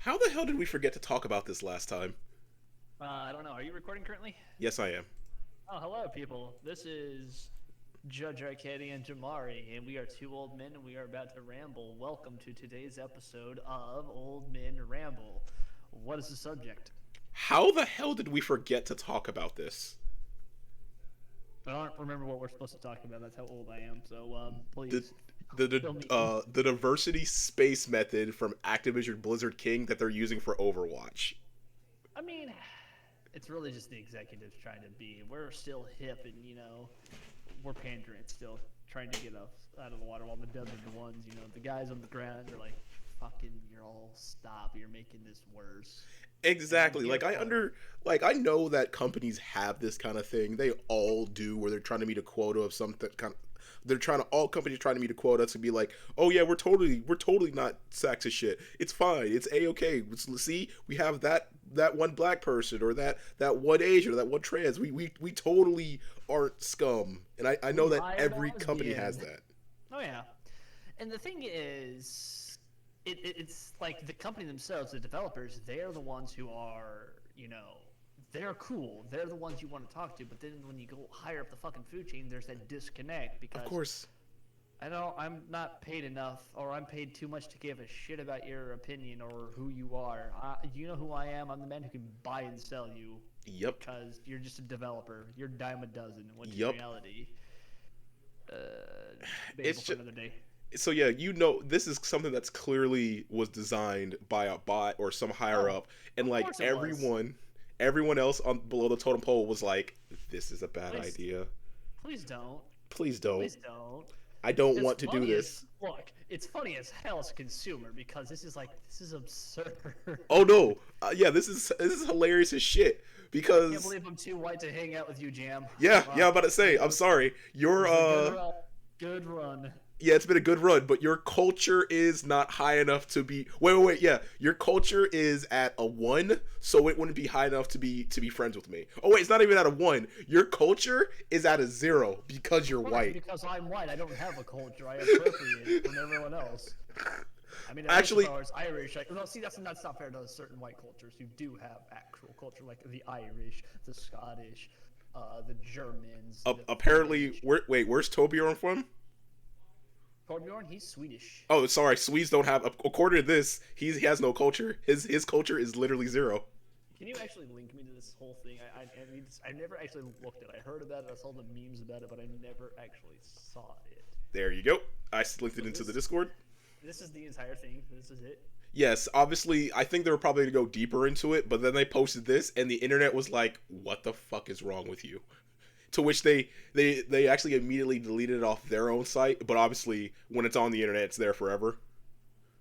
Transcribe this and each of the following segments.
How the hell did we forget to talk about this last time? I don't know. Are you recording currently? Yes, I am. Oh, hello, people. This is Judge Arcady and Jamari, and we are two old men, and we are about to ramble. Welcome to today's episode of Old Men Ramble. What is the subject? How the hell did we forget to talk about this? I don't remember what we're supposed to talk about. That's how old I am. So, The please the fill me in. the diversity space method from Activision Blizzard King that they're using for Overwatch. I mean, it's really just the executives trying to be. We're still hip, and we're pandering still, trying to get us out of the water. While the devs are the ones, the guys on the ground are like, "Fucking, you're all stop. You're making this worse." Exactly. And I know that companies have this kind of thing. They all do where they're trying to meet a quota of something kind of, they're trying to all companies trying to meet a quota to be like, "Oh yeah, we're totally not sexist shit. It's fine. It's a-okay. See, we have that one black person or that one Asian or that one trans. We totally aren't scum." And I we know that hired a every company has lesbian. that. Oh yeah, and the thing is, it's like the company themselves, the developers. They're the ones who are, they're cool. They're the ones you want to talk to. But then when you go higher up the fucking food chain, there's that disconnect Of because course. I'm not paid enough, or I'm paid too much to give a shit about your opinion or who you are. You know who I am. I'm the man who can buy and sell you Yep. because you're just a developer. You're a dime a dozen. When in Yep. reality, debatable It's for just another day. so yeah, this is something that's clearly was designed by a bot or some higher Oh, up, and of like course it was. everyone else on below the totem pole was like, "This is a bad Please, idea. please don't. Please don't. Please don't. I don't It's want to do funny as this." look. It's funny as hell as a consumer because this is absurd. Oh no, yeah, this is hilarious as shit Can't because believe I'm too white to hang out with you, Jam. yeah, I'm Wow, about to say, I'm sorry, this is a good run. Good run. yeah, it's been a good run, but your culture is not high enough to be. Wait. Yeah, your culture is at a 1, so it wouldn't be high enough to be friends with me. Oh wait, it's not even at a 1. Your culture is at a 0 because you're Right, white. because I'm white, I don't have a culture. I appropriate it from everyone else. I mean, I guess if Actually, I was Irish, no, see, that's not fair to certain white cultures who do have actual culture, like the Irish, the Scottish, the Germans, the apparently, French. where's Torbjorn from? Torbjorn, he's Swedish. Oh, sorry, Swedes don't have. According to this, he has no culture. His culture is literally 0. Can you actually link me to this whole thing? I never actually looked at it. I heard about it. I saw the memes about it, but I never actually saw it. There you go. I linked So it into the this Discord. this is the entire thing. This is it. Yes, obviously, I think they were probably going to go deeper into it, but then they posted this, and the internet was like, "What the fuck is wrong with you?" To which they actually immediately deleted it off their own site, but obviously, when it's on the internet, it's there forever.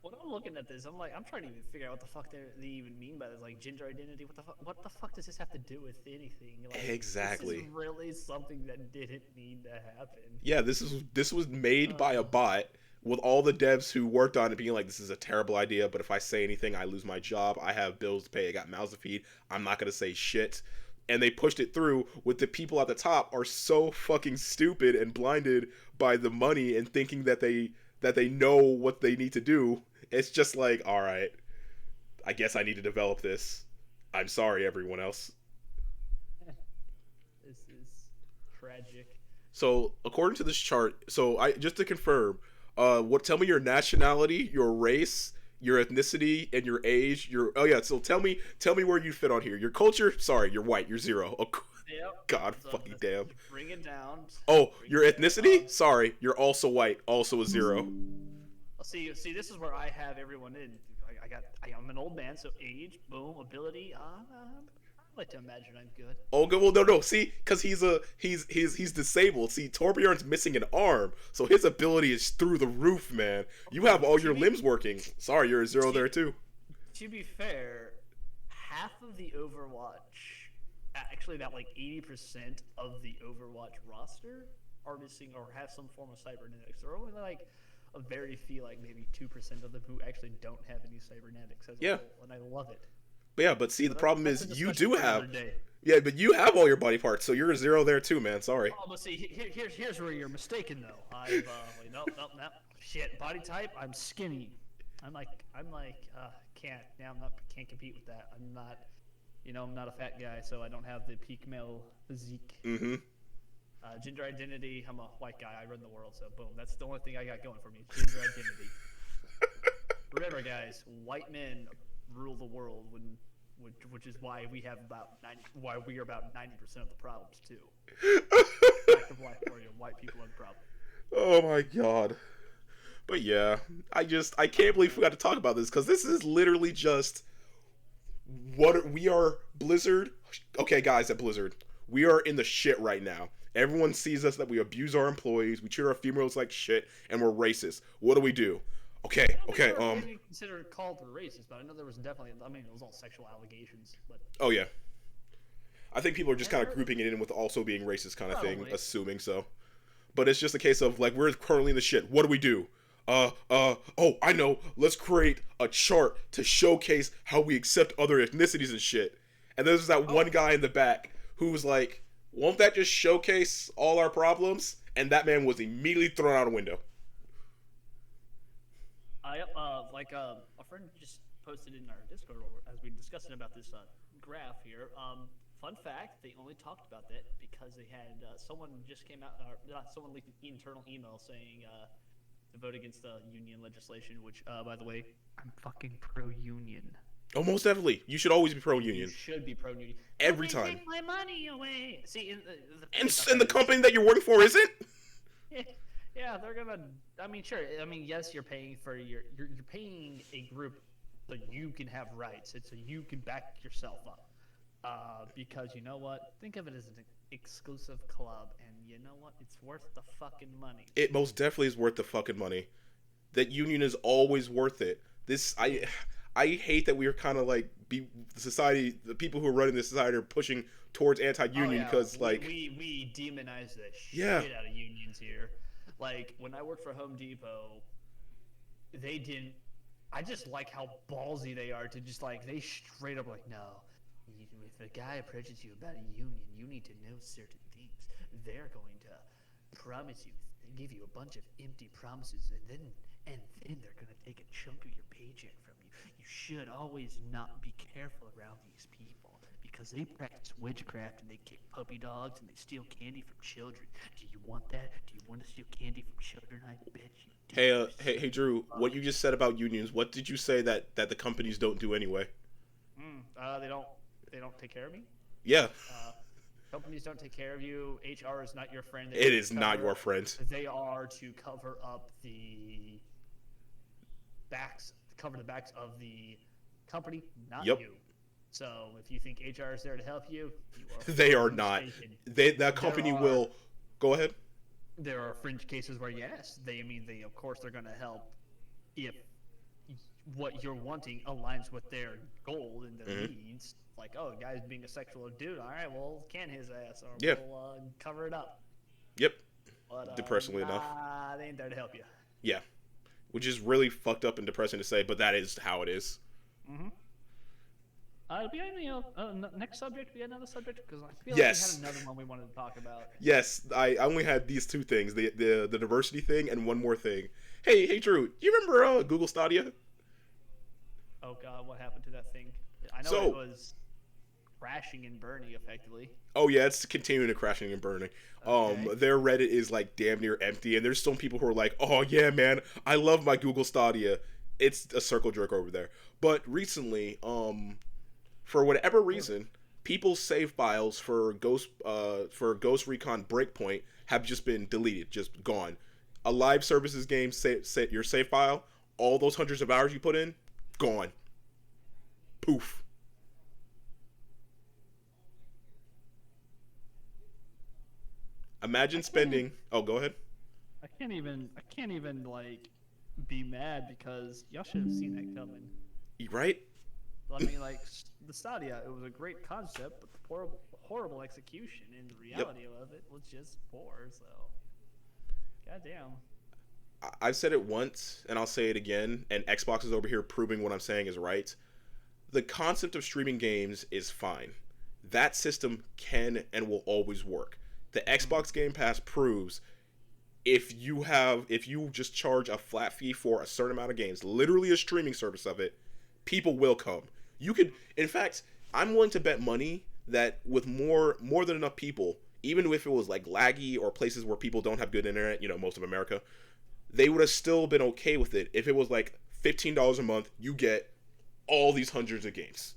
When I'm looking at this, I'm like, I'm trying to even figure out what the fuck they even mean by this, like gender identity. What the fuck does this have to do with anything? Like, this is Exactly. really something that didn't need to happen. Yeah, this was made by a Uh, bot with all the devs who worked on it being like, "This is a terrible idea, but if I say anything, I lose my job. I have bills to pay. I got mouths to feed. I'm not gonna say shit." And they pushed it through with the people at the top are so fucking stupid and blinded by the money and thinking that they know what they need to do. It's just like, all right, I guess I need to develop this. I'm sorry, everyone else. this is tragic. So according to this chart, so I just to confirm, what? Tell me your nationality, your race, your ethnicity, and your age. Your oh yeah. So tell me where you fit on here. Your culture. Sorry, you're white. You're 0. Oh, Yep. God So fucking damn. bring it down. Oh, Bring your it ethnicity. down. Sorry, you're also white. Also a 0. See, this is where I have everyone in. I'm an old man, so age, boom, ability. I like to imagine I'm good. Oh, good. Well, no. See, because he's disabled. See, Torbjorn's missing an arm, so his ability is through the roof, man. You have Okay, all your limbs working. Sorry, you're a 0 there to, too. to be fair, half of the Overwatch, actually about like 80% of the Overwatch roster are missing or have some form of cybernetics. There are only like a very few, like maybe 2% of them who actually don't have any cybernetics as a Yeah. whole, and I love it. But yeah, but see, the But problem that's a is you discussion do for another have. day. Yeah, but you have all your body parts, so you're a 0 there too, man. Sorry. Oh, but see, here's where you're mistaken, though. Wait, nope. Shit, body type, I'm skinny. Can't now. I'm not can't compete with that. I'm not, I'm not a fat guy, so I don't have the peak male physique. Mm-hmm. Gender identity. I'm a white guy. I run the world, so boom. That's the only thing I got going for me. Gender identity. Remember, guys, white men rule the world which is why we have why we are about 90% of the problems too. Fact of life for you, white people are the problem. Oh my god. But yeah, I can't believe we got to talk about this because this is literally just what we are Blizzard. Okay, guys at Blizzard, we are in the shit right now. Everyone sees us that we abuse our employees, we treat our females like shit, and we're racist. What do we do? Okay, I don't think okay, we were being considered called racist, but I know there was definitely. I mean, it was all sexual allegations, but. Oh yeah, I think people are just kind of grouping it in with also being racist kind of thing, assuming so. But it's just a case of like we're currently in the shit. What do we do? Oh, I know. Let's create a chart to showcase how we accept other ethnicities and shit. And there's that one guy in the back who was like, "Won't that just showcase all our problems?" And that man was immediately thrown out a window. A friend just posted in our Discord as we discussed about this graph here. Fun fact: they only talked about that because they had someone just came out, someone leaked an internal email saying to vote against the union legislation. Which, by the way, I'm fucking pro-union. Oh, most definitely. You should always be pro-union. You should be pro-union. Every time. Take my money away. See, and the company that you're working for isn't? Yeah, they're gonna. I mean, sure. I mean, yes, you're paying for you're paying a group so you can have rights and so you can back yourself up. Because you know what? Think of it as an exclusive club, and you know what? It's worth the fucking money. It most definitely is worth the fucking money. That union is always worth it. I hate that we are kind of like the people who are running this society are pushing towards anti-union because we demonize the shit out of unions here. Like when I worked for Home Depot, they didn't. I just like how ballsy they are to just like they straight up like no. If a guy approaches you about a union, you need to know certain things. They're going to promise you, give you a bunch of empty promises, and then they're going to take a chunk of your paycheck from you. You should always not be careful around these people because they practice witchcraft and they kick puppy dogs and they steal candy from children. Do you want that? Do you want to steal candy from children? I bet you do. Hey, Drew. What you just said about unions? What did you say that the companies don't do anyway? They don't take care of me. Yeah. Companies don't take care of you. HR is not your friend. It is not your friend. They are to cover up the backs of the company, not you. So if you think HR is there to help you, they are not. That company will. Go ahead. There are fringe cases where yes, they of course they're going to help if what you're wanting aligns with their goal and their needs. Like, oh, guy's being a sexual dude. All right, well, can his ass, or we'll cover it up. Yep. But, depressingly enough. They ain't there to help you. Yeah, which is really fucked up and depressing to say, but that is how it is. Mm-hmm. It'll be next subject. Be another subject because I feel like we had another one we wanted to talk about. Yes, I only had these two things: the diversity thing and one more thing. Hey, Drew, do you remember Google Stadia? Oh God, what happened to that thing? I know it was crashing and burning effectively. Oh yeah, it's continuing to crashing and burning. Okay. Their Reddit is like damn near empty, and there's some people who are like, "Oh yeah, man, I love my Google Stadia." It's a circle jerk over there. But recently, for whatever reason, people's save files for Ghost Recon Breakpoint have just been deleted, just gone. A live services game, your save file, all those hundreds of hours you put in, gone. Poof. Imagine spending. Oh, go ahead. I can't even like be mad because y'all should have seen that coming. Right? I mean, like the Stadia, it was a great concept, but the horrible execution and the reality of it was just poor. So, goddamn. I've said it once, and I'll say it again. And Xbox is over here proving what I'm saying is right. The concept of streaming games is fine. That system can and will always work. The Xbox Game Pass proves if you just charge a flat fee for a certain amount of games, literally a streaming service of it, people will come. You could, in fact, I'm willing to bet money that with more than enough people, even if it was like laggy or places where people don't have good internet, most of America, they would have still been okay with it if it was like $15 a month. You get all these hundreds of games.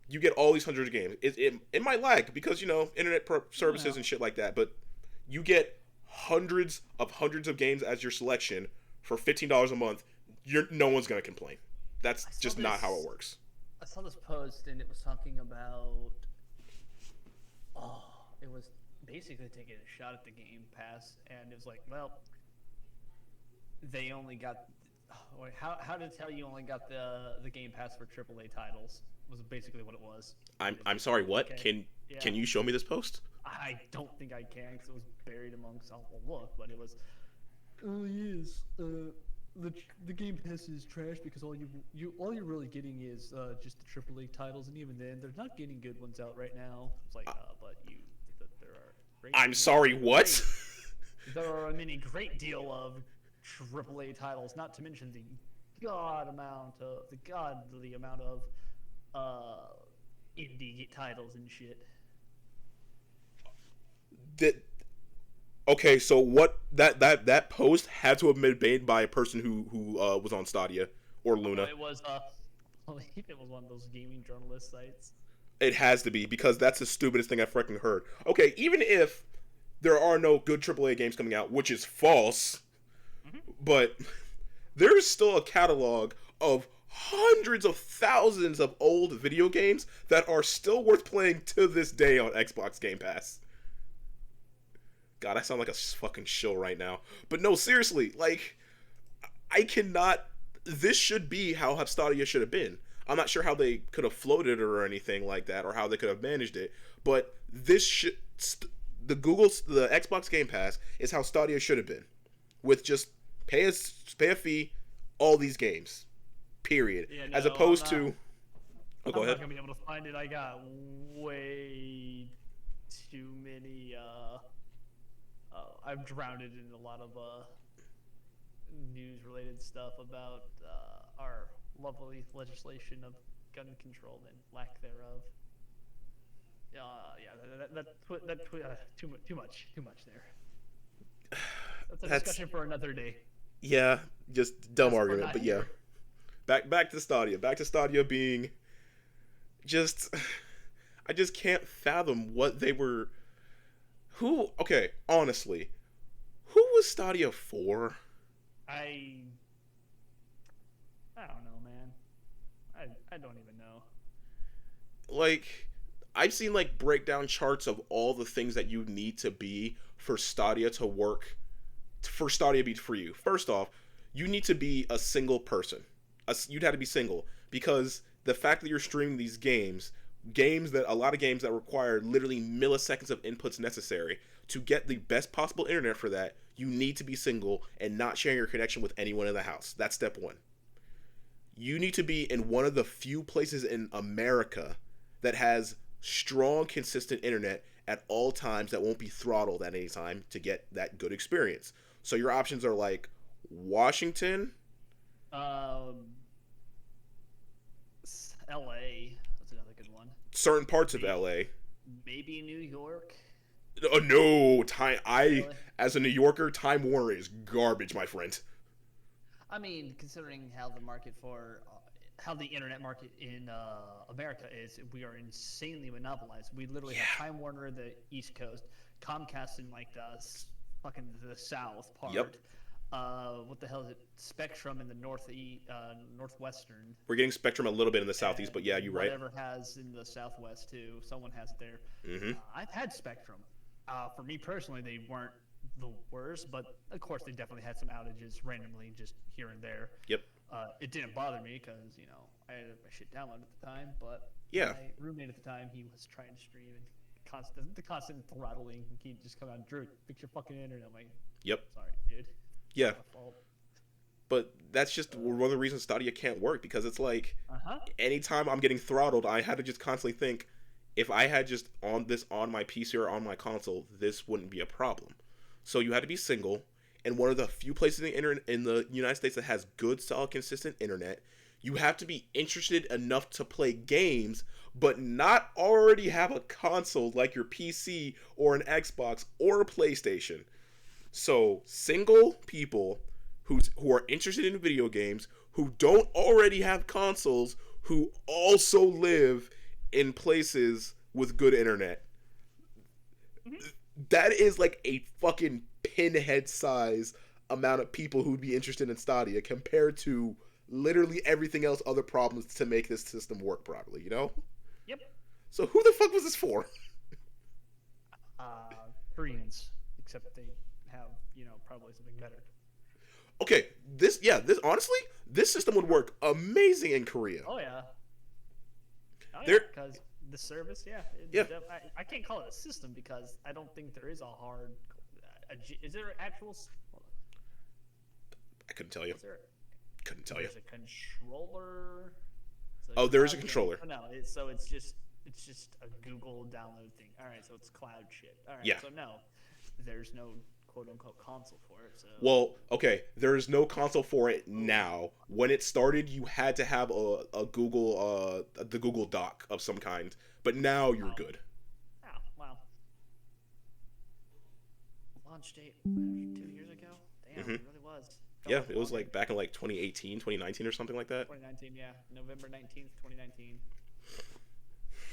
You get all these hundreds of games. It might lag because internet services and shit like that, but you get hundreds of games as your selection for $15 a month. No one's gonna complain. That's just not how it works. I saw this post and it was talking about. Oh, it was basically taking a shot at the Game Pass, and it was like, well, they only got. How to tell you only got the Game Pass for AAA titles was basically what it was. I'm sorry. What? Okay. Can you show me this post? I don't think I can because it was buried amongst all the look, but it was. Oh yes, the Game Pass is trash because all you're really getting is just the AAA titles, and even then they're not getting good ones out right now. It's like, there are. I'm sorry. What? There are a many great deal of AAA titles, not to mention the godly amount of indie titles and shit. Okay, so what that post had to have been made by a person who was on Stadia or Luna. It was I believe it was one of those gaming journalist sites. It has to be because that's the stupidest thing I've freaking heard. Okay, even if there are no good AAA games coming out, which is false, but there's still a catalog of hundreds of thousands of old video games that are still worth playing to this day on Xbox Game Pass. God, I sound like a fucking shill right now. But no, seriously, like, I cannot. This should be how Stadia should have been. I'm not sure how they could have floated it or anything like that, or how they could have managed it. But the Xbox Game Pass is how Stadia should have been, with just pay a fee, all these games, period. Yeah, no, as opposed to. Oh, go ahead. I'm not gonna be able to find it. I got way too many. I've drowned it in a lot of news-related stuff about our lovely legislation of gun control and lack thereof. Too much there. That's a discussion for another day. Yeah, just dumb argument, but yeah. Back to Stadia. Back to Stadia being just. I just can't fathom what they were. Okay, honestly, who was Stadia for? I don't know, man. I don't even know. Like, I've seen like breakdown charts of all the things that you need to be for Stadia to work, for Stadia to be for you. First off, you need to be a single person. You'd have to be single because the fact that you're streaming these games a lot of games that require literally milliseconds of inputs necessary to get the best possible internet for that, you need to be single and not sharing your connection with anyone in the house. That's step one. You need to be in one of the few places in America that has strong, consistent internet at all times that won't be throttled at any time to get that good experience. So your options are like Washington, LA. That's another good one. certain parts of LA. Maybe New York. No, Really? as a New Yorker, Time Warner is garbage, my friend. I mean, considering how how the internet market in America is, we are insanely monopolized. We literally have Time Warner the East Coast, Comcast in like fucking the South part. Yep. What the hell is it? Spectrum in the northwestern. We're getting Spectrum a little bit in the southeast, but yeah, you're right. Whatever has in the southwest too. Someone has it there. Mm-hmm. I've had Spectrum. For me personally, they weren't the worst, but of course they definitely had some outages randomly, just here and there. Yep. It didn't bother me because I had my shit downloaded at the time, but yeah, my roommate at the time, he was trying to stream and the constant throttling. He'd just come out, Drew, fix your fucking internet. I'm like, yep. Sorry, dude. Yeah. But that's just one of the reasons Stadia can't work, because it's like anytime I'm getting throttled, I had to just constantly think, if I had just on my PC or on my console, this wouldn't be a problem. So you had to be single, and one of the few places in the United States that has good, solid, consistent internet. You have to be interested enough to play games, but not already have a console like your PC or an Xbox or a PlayStation. So single people who are interested in video games, who don't already have consoles, who also live in places with good internet. Mhm. That is like a fucking pinhead size amount of people who'd be interested in Stadia compared to literally everything else, other problems to make this system work properly, you know? Yep. So who the fuck was this for? Koreans, except they have, probably something better. Okay, this honestly, this system would work amazing in Korea. Oh yeah. Oh yeah, There, because the service, yeah. yeah, I can't call it a system because I don't think there is a hard. Is there actual? Hold on. I couldn't tell you. Is there? Couldn't tell you. There's a controller. So Oh, there is a controller. Oh, no, so it's just a Google download thing. All right, so it's cloud shit. All right, Yeah. so no, there's no quote unquote console for it. So Well, okay, there is no console for it now. When it started, you had to have a Google the Google Doc of some kind, but now you're good. wow, wow. Launch date 2 years ago. Damn, Mm-hmm. it really was. Yeah, it was like back in like 2018, 2019 or something like that. 2019, yeah, November 19th, 2019.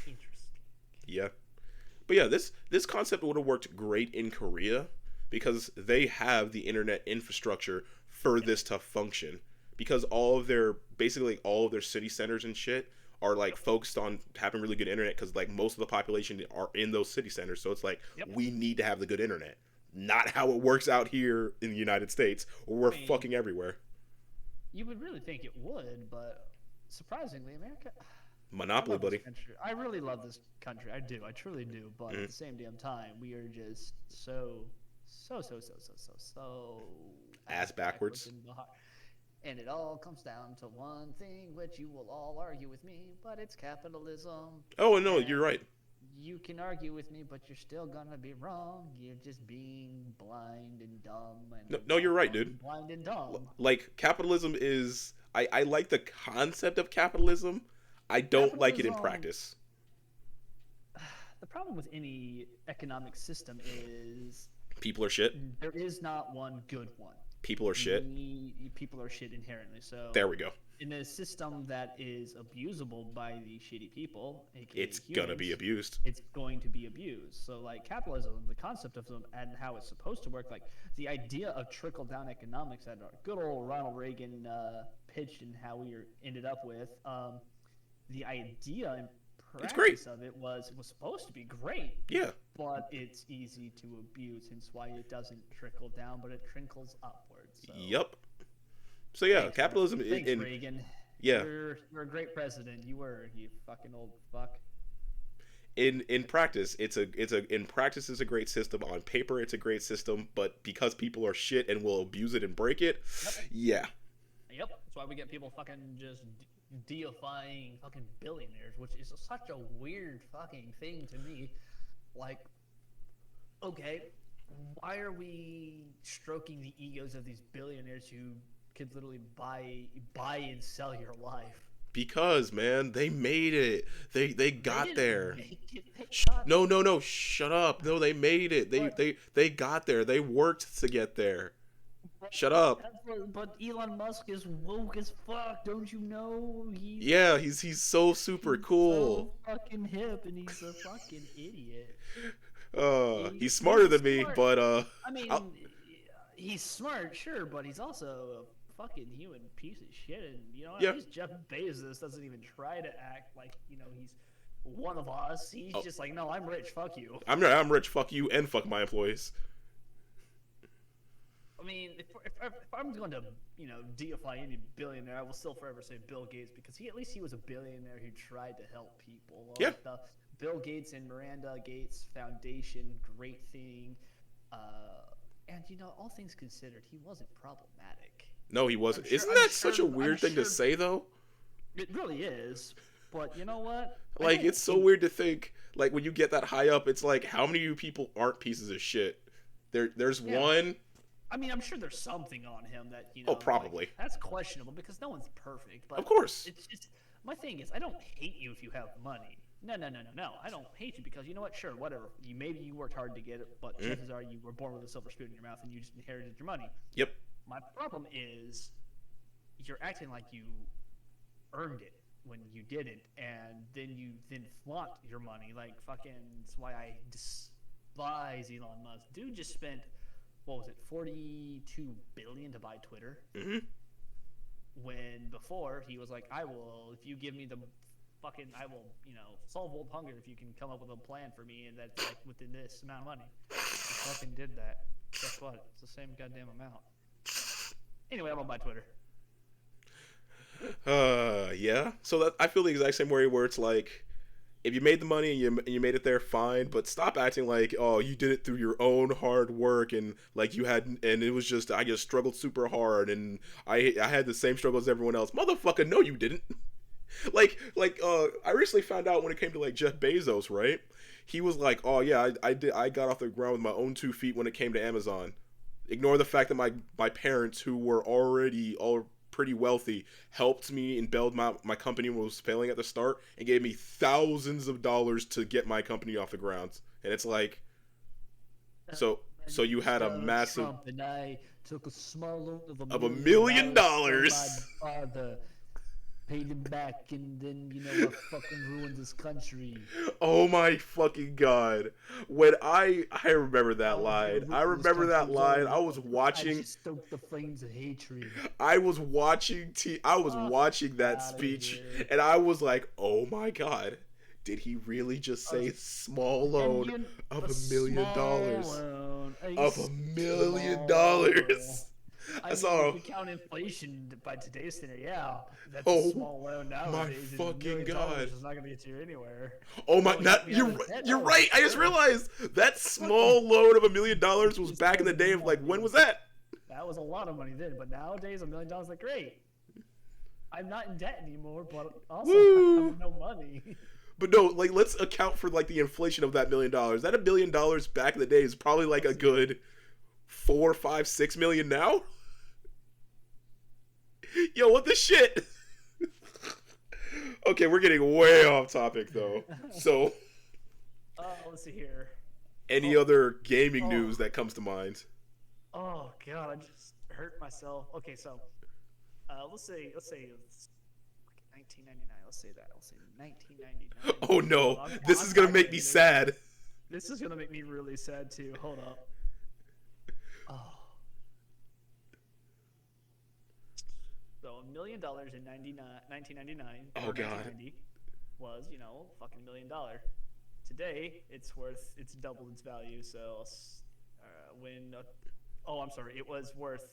Interesting. Yeah. But yeah, this concept would have worked great in Korea because they have the internet infrastructure for this to function. Because basically all of their city centers and shit are like focused on having really good internet because like most of the population are in those city centers. So it's like we need to have the good internet. Not how it works out here in the United States where we're fucking everywhere. You would really think it would, but surprisingly, America. Monopoly, buddy. I really love this country. I do. I truly do. But at the same damn time, we are just so Ass backwards. And it all comes down to one thing, which you will all argue with me, but it's capitalism. Oh, no, you're right. You can argue with me, but you're still gonna be wrong. You're just being blind and dumb. And No, you're right, dude. Blind and dumb. Like capitalism is. I like the concept of capitalism. I don't like it in practice. The problem with any economic system is People are shit. there is not one good one. People are shit. People are shit inherently. So there we go. In a system that is abusable by the shitty people, aka it's humans, gonna be abused. It's going to be abused. So like capitalism, the concept of them and how it's supposed to work, like the idea of trickle down economics that good old Ronald Reagan pitched and how we ended up with. The idea and practice of it was supposed to be great. Yeah. But it's easy to abuse, hence why it doesn't trickle down, but it trickles upwards. So. Yep. So yeah, Thanks, capitalism Thanks, in Reagan. Yeah. You're a great president. You fucking old fuck. In practice, it's a great system. On paper, it's a great system, but because people are shit and will abuse it and break it, yeah. Yep. That's why we get people fucking just deifying fucking billionaires, which is such a weird fucking thing to me. Like, okay, why are we stroking the egos of these billionaires who could literally buy and sell your life? Because man, they made it. They got there. No, shut up. No, they made it. They got there. They worked to get there. Shut up. But Elon Musk is woke as fuck, don't you know? He's so super cool. So fucking hip, and he's a fucking idiot. He's smarter than me, but I mean, he's smart, sure, but he's also a fucking human piece of shit. And at least Jeff Bezos doesn't even try to act like he's one of us. He's just like, no, I'm rich. Fuck you. I'm rich. Fuck you and fuck my employees. I mean, if I'm going to, deify any billionaire, I will still forever say Bill Gates because he was a billionaire who tried to help people. Yeah. Like the Bill Gates and Miranda Gates Foundation, great thing. And all things considered, he wasn't problematic. No, he wasn't. Isn't that such a weird thing to say, though? It really is. But you know what? Like, it's so weird to think, like, when you get that high up, it's like, how many of you people aren't pieces of shit? There's Yeah. one. I mean, I'm sure there's something on him that, you Oh, know, like, probably. that's questionable because no one's perfect. Of But course. it's just, my thing is, I don't hate you if you have money. No, no, no, no, no. I don't hate you because you know what? Sure, whatever. Maybe you worked hard to get it, but Mm. chances are you were born with a silver spoon in your mouth and you just inherited your money. Yep. My problem is you're acting like you earned it when you didn't, and then you then flaunt your money like fucking. That's why I despise Elon Musk. Dude just spent, what was it, 42 billion to buy Twitter, Hmm. when before he was like, I will, if you give me the fucking, I will, you know, solve world hunger if you can come up with a plan for me, and that's like within this amount of money. He fucking did that. Guess what? It's the same goddamn amount. Anyway, I'm gonna buy Twitter. Yeah. So that I feel the exact same way where it's like, if you made the money and you made it there, fine. But stop acting like, oh, you did it through your own hard work and like you had, and it was just I just struggled super hard and I had the same struggle as everyone else. Motherfucker, no, you didn't. I recently found out when it came to like Jeff Bezos, right? He was like, oh yeah, I got off the ground with my own 2 feet when it came to Amazon. Ignore the fact that my parents, who were already all pretty wealthy, helped me and build my company when it was failing at the start and gave me thousands of dollars to get my company off the ground. And it's like, so My so name you is had a Donald massive Trump, and I took a small loan of a of a million million dollars from my dollars. father, paid him back, and then you know what? Fucking ruined this country. Oh my fucking god. When I remember I that was gonna line. I ruin this remember country. that It was line. already over. I just stoked the flames of hatred. I was Oh, watching that out of speech here. and I was like, "Oh my god. Did he really just A say small loan million, of a $1 million? small loan, a Of $1 million?" small. I I mean, if saw. we count inflation by today's standard, yeah, that's a Oh small loan my nowadays, and fucking $1 million god. is not going to get you anywhere. Oh my, Oh, you not want me out you're of debt? you're Oh, right. I just sure. realized that Fucking small loan of $1 million was just back in the started day the of like, when 90s. was that? That was a lot of money then, but nowadays $1 million is like great. I'm not in debt anymore, but also I Woo! have no money. But no, like let's account for like the inflation of that $1 million. That $1 million back in the day is probably like a good 4, 5, 6 million now. Yo, what the shit? Okay, we're getting way off topic though. So, Let's see here. any Oh, other gaming oh, news that comes to mind? oh God, I just hurt myself. Okay, so let's say it's 1999. Let's say that. I'll say 1999. Oh Hold no, on, this I'm is gonna make me calculating. sad. This is gonna make me really sad too. Hold up. Oh, so $1 million in 1999 Oh or god. 1990 was, you know, fucking $1 million. Today, it's doubled its value. So when, oh, I'm sorry, it was worth.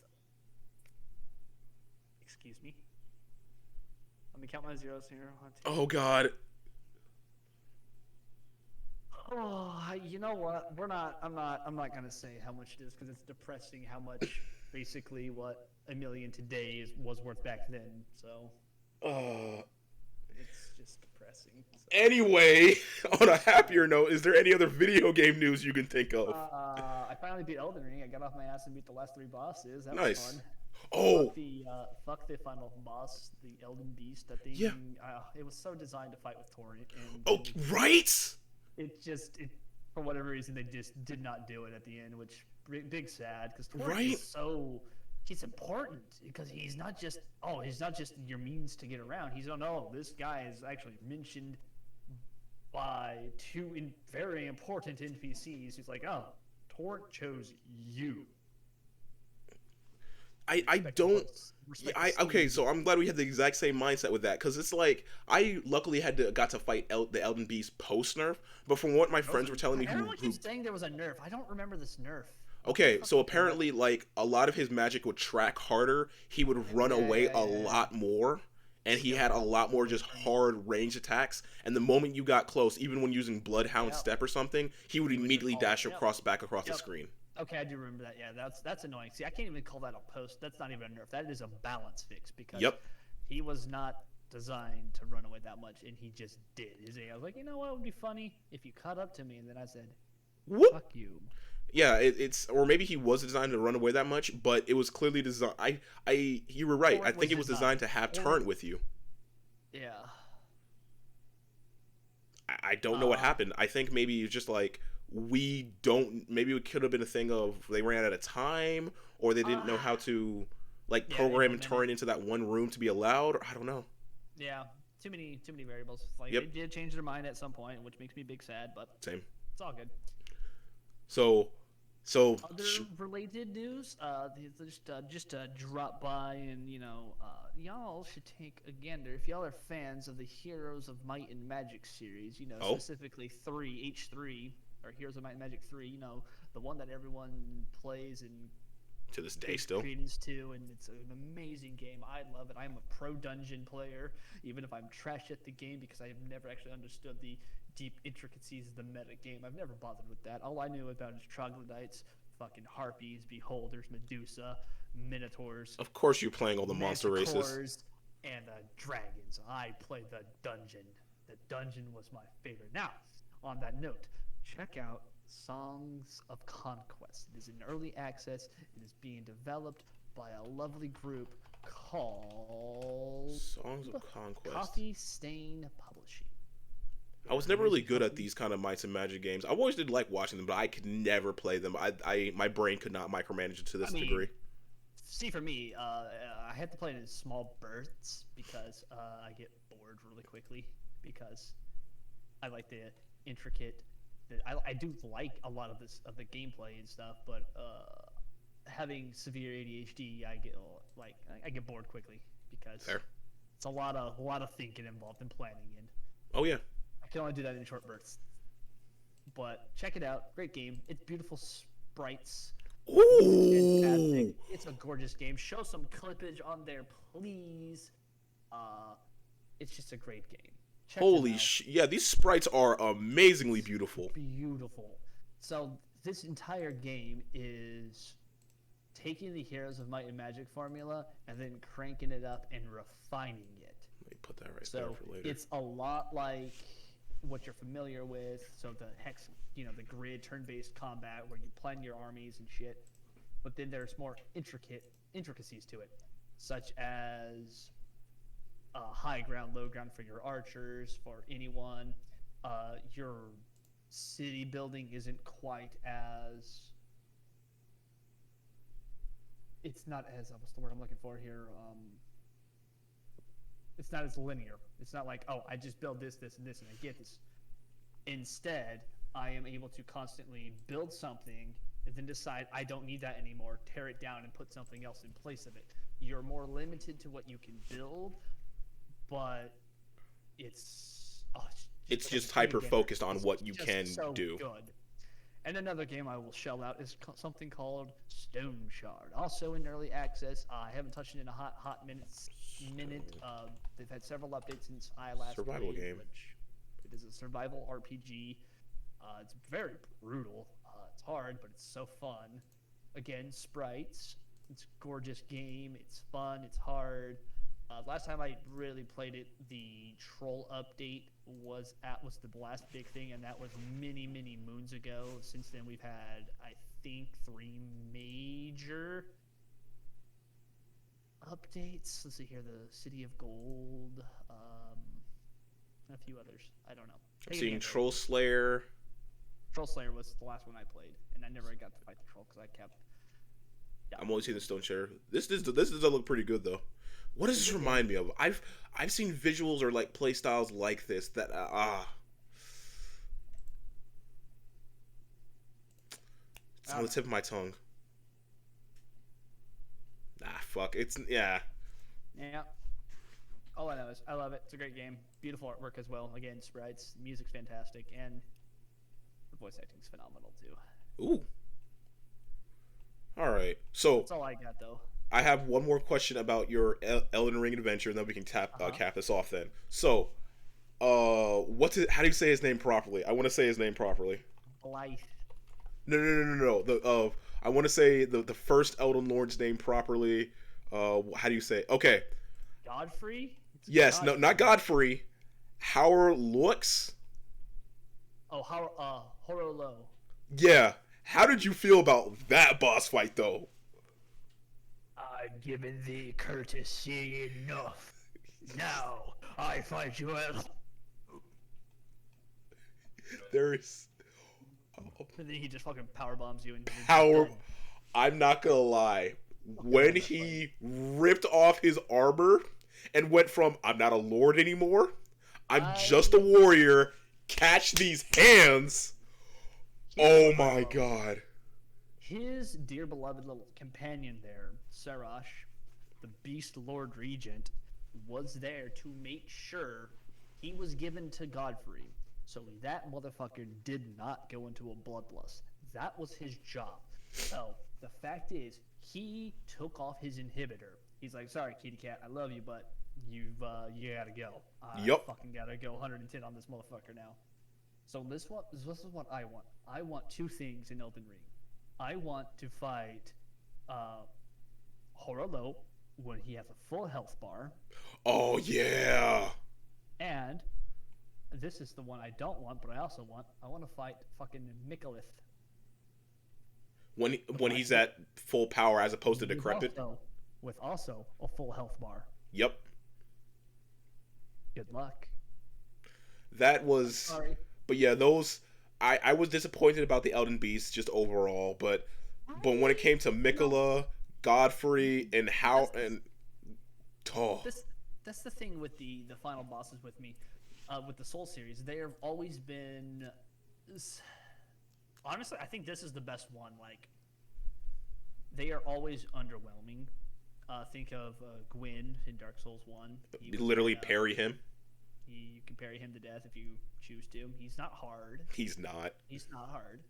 Excuse me. Let me count my zeros here. One, two, Oh god. oh, you know what? We're not. I'm not gonna say how much it is because it's depressing how much basically what a million today was worth back then. So Uh, it's just depressing. So, anyway, on a uh, happier note, is there any other video game news you can think of? I finally beat Elden Ring. I got off my ass and beat the last 3 bosses. That was Nice. fun. Oh, Fuck the final boss, the Elden Beast. That thing. yeah. It was so designed to fight with Torrent, and Oh, then right? it for whatever reason they just did not do it at the end, which big sad because Torrent Right? is so he's important because he's not just your means to get around. He's no, this guy is actually mentioned by very important NPCs. He's like, oh, Torrent chose you. I Respect don't. Yeah, respect okay, esteem. so I'm glad we had the exact same mindset with that because it's like I luckily got to fight the Elden Beast post nerf, but from what my friends were telling me, Everyone who keeps saying there was a nerf. I don't remember this nerf. What the okay, fuck so was that? apparently like a lot of his magic would track harder. He would run Yeah, away yeah, a yeah. lot more. And he had a Stealth. lot more just hard range attacks. And the moment you got close, even when using Bloodhound Yep. Step or something, he would He would just immediately fall. dash Yep. back across the Yep. screen. Okay, I do remember that. Yeah, that's annoying. See, I can't even call that a post. That's not even a nerf. That is a balance fix because Yep. he was not designed to run away that much, and he just did. I was like, you know what would be funny if you caught up to me, and then I said, Whoop. "Fuck you." Yeah, it's or maybe he was designed to run away that much, but it was clearly designed. You were right. Or I it was think it was designed designed. to have Or turn with you. yeah. I don't know what Uh, happened. I think maybe it's just like we don't. Maybe it could have been a thing of they ran out of time, or they didn't uh, know how to like yeah, program and implement it. turn into that one room to be allowed. Or I don't know. Yeah, too many variables. Like they Yep, did change their mind at some point, which makes me big sad, but same. it's all good. So, so Other related news, just drop by and y'all should take a gander if y'all are fans of the Heroes of Might and Magic series. oh, Specifically H3 or Heroes of Might and Magic 3. The one that everyone plays and to this day gives still. credence to, and it's an amazing game. I love it. I'm a pro dungeon player, even if I'm trash at the game because I have never actually understood the deep intricacies of the meta game. I've never bothered with that. All I knew about is troglodytes, fucking harpies, beholders, Medusa, minotaurs, Of course, you're playing all the monster races. manticores, and dragons. I played the dungeon. The dungeon was my favorite. Now, on that note, check out Songs of Conquest. It is in early access. It is being developed by a lovely group called Songs of Conquest. Coffee Stain Publishing. I was They're an never really amazing good at company. these kind of Mights and Magic games. I always did like watching them, but I could never play them. My brain could not micromanage it to I this mean, degree. see, for me, I have to play it in small bursts because I get bored really quickly because I like the intricate. I do like a lot of the gameplay and stuff, but having severe ADHD, I get bored quickly because Fair. it's a lot of thinking involved and planning, and Oh yeah. I can only do that in short bursts. But check it out, great game. It's beautiful sprites. The music's fantastic. Ooh. It's a gorgeous game. Show some clippage on there, please. It's just a great game. Check them Holy out. Yeah, these sprites are amazingly beautiful. Beautiful. So this entire game is taking the Heroes of Might and Magic formula and then cranking it up and refining it. Let me put that right there So for later. it's a lot like what you're familiar with. So the hex, the grid turn-based combat where you plan your armies and shit. But then there's more intricacies to it, such as high ground, low ground for your archers, for anyone. Your city building isn't quite as. It's not as what's the word I'm looking for here? It's not as linear. It's not like, oh, I just build this, this, and this, and I get this. Instead, I am able to constantly build something and then decide I don't need that anymore, tear it down, and put something else in place of it. You're more limited to what you can build, but It's like just any hyper game. focused on It's what you just can so do. good. And another game I will shell out is something called Stone Shard, also in early access. I haven't touched it in a hot minute. They've had several updates since I last Survival played, game. which it is a survival RPG. It's very brutal. It's hard, but it's so fun. Again, sprites. It's a gorgeous game. It's fun. It's hard. Last time I really played it, the troll update was the last big thing, and that was many moons ago. Since then, we've had I think 3 major updates. Let's see here: the City of Gold, and a few others. I don't know. I'm Take a seeing gander. Troll Slayer. Troll Slayer was the last one I played, and I never got to fight the troll because I kept. Yeah. I'm only seeing the Stone Sharer. This does look pretty good though. What does this remind me of? I've seen visuals or like play styles like this that it's on the tip of my tongue. Fuck. It's yeah. Yeah. All I know is I love it. It's a great game. Beautiful artwork as well. Again, sprites, music's fantastic, and the voice acting's phenomenal too. Ooh. All right. So That's all I got though. I have one more question about your Elden Ring adventure, and then we can cap this off. Then, so, how do you say his name properly? I want to say his name properly. Blythe. No. I want to say the first Elden Lord's name properly. How do you say it? Okay. Godfrey? Yes. Godfrey. No, not Godfrey. Howard Lux. Oh, Horolo. Yeah. How did you feel about that boss fight, though? I've given thee courtesy enough. Now I fight you as. There's And then he just fucking power bombs you and you're just power. dead. I'm not gonna lie. Fucking love When that fight. he ripped off his armor and went from "I'm not a lord anymore, I'm just a I warrior. Catch these hands." here's Oh what I my love. god. His dear beloved little companion there, Sarash, the Beast Lord Regent, was there to make sure he was given to Godfrey. So that motherfucker did not go into a bloodlust. That was his job. So the fact is, he took off his inhibitor. He's like, "Sorry, kitty cat, I love you, but you gotta go. I Yup. fucking gotta go 110 on this motherfucker now." So this is what I want. I want two things in Elden Ring. I want to fight uh, Horolo when he has a full health bar, Oh yeah. and this is the one I don't want, but I also want. I want to fight fucking Michalith When he's at full power as opposed to with decrepit. also a full health bar. Yep. Good luck. That was. Sorry. But yeah, those. I was disappointed about the Elden Beast just overall, but when it came to Mikola, Godfrey, and how That's, and oh this that's the thing with the final bosses with me, with the Soul series. They have always been. Honestly, I think this is the best one. Like, they are always underwhelming. Think of Gwyn in Dark Souls 1. literally parry him. You can parry him to death if you choose to. He's not hard. He's not. He's not hard.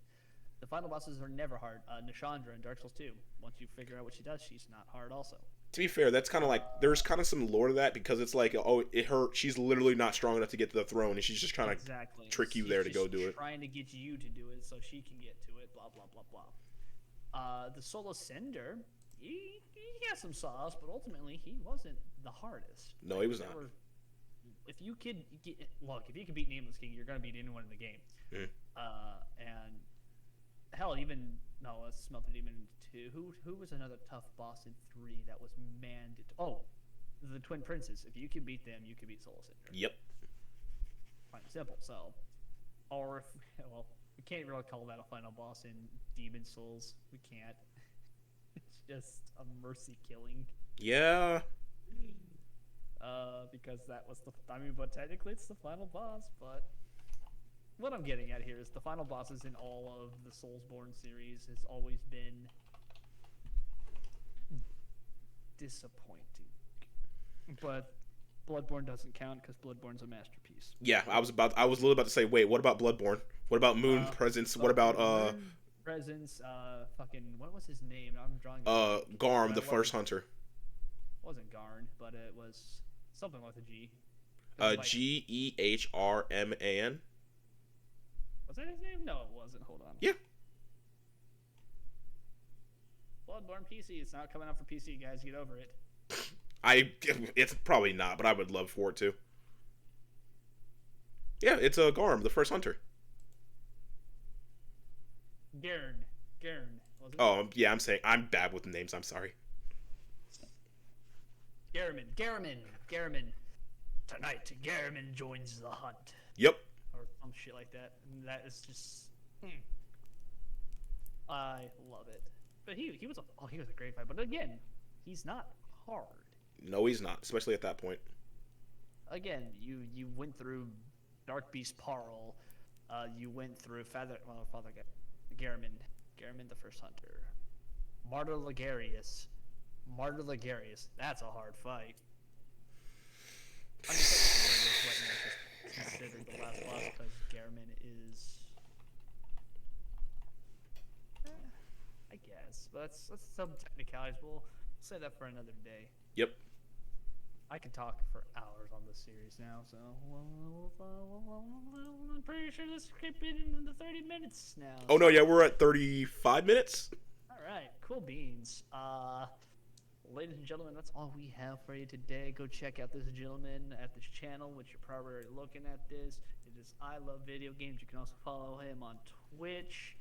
The final bosses are never hard. Nishandra in Dark Souls 2. Once you figure out what she does, she's not hard also. To be fair, that's kind of like there's kind of some lore to that because it's like oh it hurt. She's literally not strong enough to get to the throne, and she's just trying Exactly. to trick you She's there to just go do it. trying to get you to do it so she can get to it, blah, blah, blah, blah. The Soul Ascender, he has some sauce, but ultimately he wasn't the hardest. No, he was not. If you could look, if you could beat Nameless King, you're gonna beat anyone in the game. Mm. And hell, even no, let's smelt the demon into 2. Who was another tough boss in 3 that was mandatory? Oh, the Twin Princes. If you can beat them, you can beat Soul Ascender. Yep. Plain and simple. So, or if well, we can't really call that a final boss in Demon Souls. We can't. It's just a mercy killing. Yeah. Because that was the. I mean, but technically it's the final boss. But what I'm getting at here is the final bosses in all of the Soulsborne series has always been disappointing. But Bloodborne doesn't count because Bloodborne's a masterpiece. Yeah, I was literally about to say, wait, what about Bloodborne? What about Moon Presence? What about Moon Presence? Fucking what was his name? I'm drawing. Garm, the first hunter? Wasn't Garn, but it was something with a G. Gehrman. Was that his name? No, it wasn't. Hold on. Yeah. Bloodborne PC. It's not coming out for PC, guys. Get over it. It's probably not, but I would love for it to. Yeah, it's a Garm, the first hunter. Gern. Was it? Oh yeah, I'm bad with names. I'm sorry. Gehrman. Tonight, Gehrman joins the hunt. Yep. Or some shit like that. And that is just. I love it. But he was a great fight. But again, he's not hard. No, he's not, especially at that point. Again, you went through Dark Beast Parl. You went through Father Gehrman the First Hunter. Martyr Ligarius. That's a hard fight. I mean, technically, is considered the last boss because Gehrman is. I guess, but that's some technicalities. We'll say that for another day. Yep. I can talk for hours on this series now, so I'm pretty sure this could be in the 30 minutes now. Oh no, yeah, we're at 35 minutes. All right, cool beans. Ladies and gentlemen, that's all we have for you today. Go check out this gentleman at this channel, which you're probably already looking at this. It is I Love Video Games. You can also follow him on Twitch.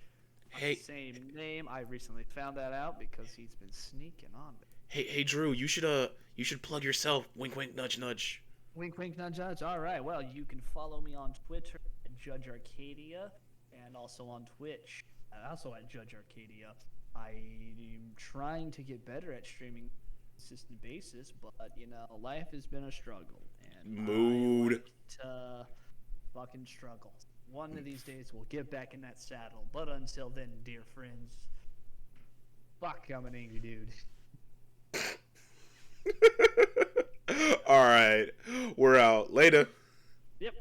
Hey, Same name. I recently found that out because he's been sneaking on me. hey, Drew, you should plug yourself. Wink, wink, nudge, nudge. Wink, wink, nudge, nudge. All right. Well, you can follow me on Twitter at Judge Arcadia, and also on Twitch, also at Judge Arcadia. I'm trying to get better at streaming on a consistent basis, but life has been a struggle, and I Mood. like to fucking struggle. One of these days, we'll get back in that saddle. But until then, dear friends, fuck, I'm an angry dude. All right, we're out. Later. Yep.